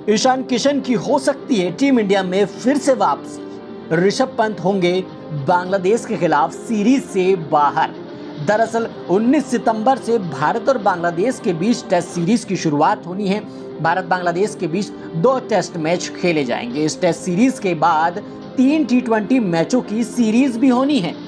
ईशान किशन की हो सकती है टीम इंडिया में फिर से वापसी। ऋषभ पंत होंगे बांग्लादेश के खिलाफ सीरीज से बाहर। दरअसल 19 सितंबर से भारत और बांग्लादेश के बीच टेस्ट सीरीज की शुरुआत होनी है। भारत बांग्लादेश के बीच 2 टेस्ट मैच खेले जाएंगे। इस टेस्ट सीरीज के बाद 3 टी20 मैचों की सीरीज भी होनी है।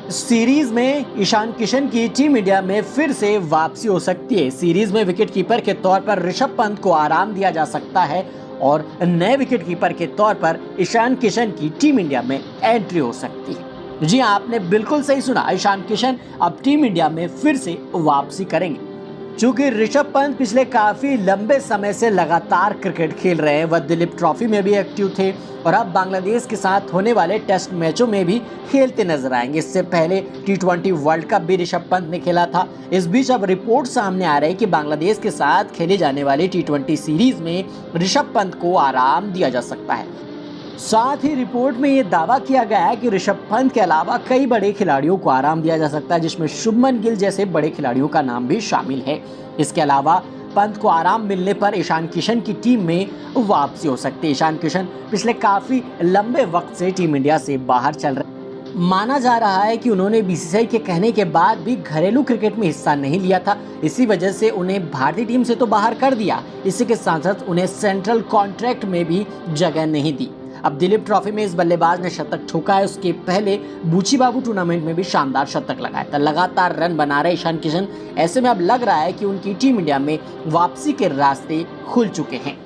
सीरीज में ईशान किशन की टीम इंडिया में फिर से वापसी हो सकती है। सीरीज में विकेटकीपर के तौर पर ऋषभ पंत को आराम दिया जा सकता है और नए विकेटकीपर के तौर पर ईशान किशन की टीम इंडिया में एंट्री हो सकती है। जी आपने बिल्कुल सही सुना, ईशान किशन अब टीम इंडिया में फिर से वापसी करेंगे। चूंकि ऋषभ पंत पिछले काफी लंबे समय से लगातार क्रिकेट खेल रहे हैं, वह दिलीप ट्रॉफी में भी एक्टिव थे और अब बांग्लादेश के साथ होने वाले टेस्ट मैचों में भी खेलते नजर आएंगे। इससे पहले टी20 वर्ल्ड कप भी ऋषभ पंत ने खेला था। इस बीच अब रिपोर्ट सामने आ रही है कि बांग्लादेश के साथ खेले जाने वाली टी20 सीरीज में ऋषभ पंत को आराम दिया जा सकता है। साथ ही रिपोर्ट में यह दावा किया गया है कि ऋषभ पंत के अलावा कई बड़े खिलाड़ियों को आराम दिया जा सकता है, जिसमें शुभमन गिल जैसे बड़े खिलाड़ियों का नाम भी शामिल है। इसके अलावा पंत को आराम मिलने पर ईशान किशन की टीम में वापसी हो सकती है। ईशान किशन पिछले काफी लंबे वक्त से टीम इंडिया से बाहर चल रहे। माना जा रहा है कि उन्होंने बीसीसीआई के कहने के बाद भी घरेलू क्रिकेट में हिस्सा नहीं लिया था। इसी वजह से उन्हें भारतीय टीम से तो बाहर कर दिया, इसी के साथ साथ उन्हें सेंट्रल कॉन्ट्रैक्ट में भी जगह नहीं दी। अब दिलीप ट्रॉफी में इस बल्लेबाज ने शतक ठोका है। उसके पहले बूचीबाबू टूर्नामेंट में भी शानदार शतक लगाया था। लगातार रन बना रहे ईशान किशन, ऐसे में अब लग रहा है कि उनकी टीम इंडिया में वापसी के रास्ते खुल चुके हैं।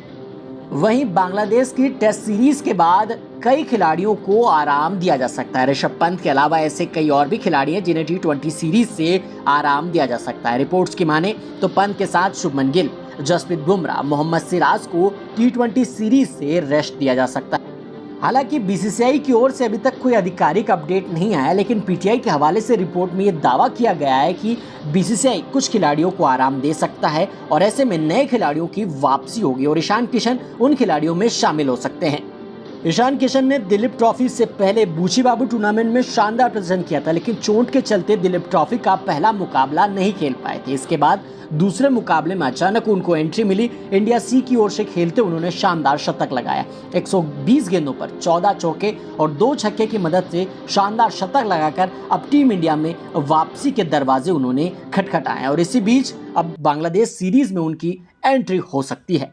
वहीं बांग्लादेश की टेस्ट सीरीज के बाद कई खिलाड़ियों को आराम दिया जा सकता है। ऋषभ पंत के अलावा ऐसे कई और भी खिलाड़ी हैं जिन्हें टी20 सीरीज से आराम दिया जा सकता है। रिपोर्ट्स की माने तो पंत के साथ शुभमन गिल, जसप्रीत बुमराह, मोहम्मद सिराज को टी20 सीरीज से रेस्ट दिया जा सकता है। हालांकि बीसीसीआई की ओर से अभी तक कोई आधिकारिक अपडेट नहीं आया, लेकिन पीटीआई के हवाले से रिपोर्ट में यह दावा किया गया है कि बीसीसीआई कुछ खिलाड़ियों को आराम दे सकता है और ऐसे में नए खिलाड़ियों की वापसी होगी और ईशान किशन उन खिलाड़ियों में शामिल हो सकते हैं। ईशान किशन ने दिलीप ट्रॉफी से पहले बूचीबाबू टूर्नामेंट में शानदार प्रदर्शन किया था, लेकिन चोट के चलते दिलीप ट्रॉफी का पहला मुकाबला नहीं खेल पाए थे। इसके बाद दूसरे मुकाबले में अचानक उनको एंट्री मिली। इंडिया सी की ओर से खेलते उन्होंने शानदार शतक लगाया। 120 गेंदों पर 14 चौके और 2 छक्के की मदद से शानदार शतक लगाकर अब टीम इंडिया में वापसी के दरवाजे उन्होंने खटखटाए और इसी बीच अब बांग्लादेश सीरीज में उनकी एंट्री हो सकती है।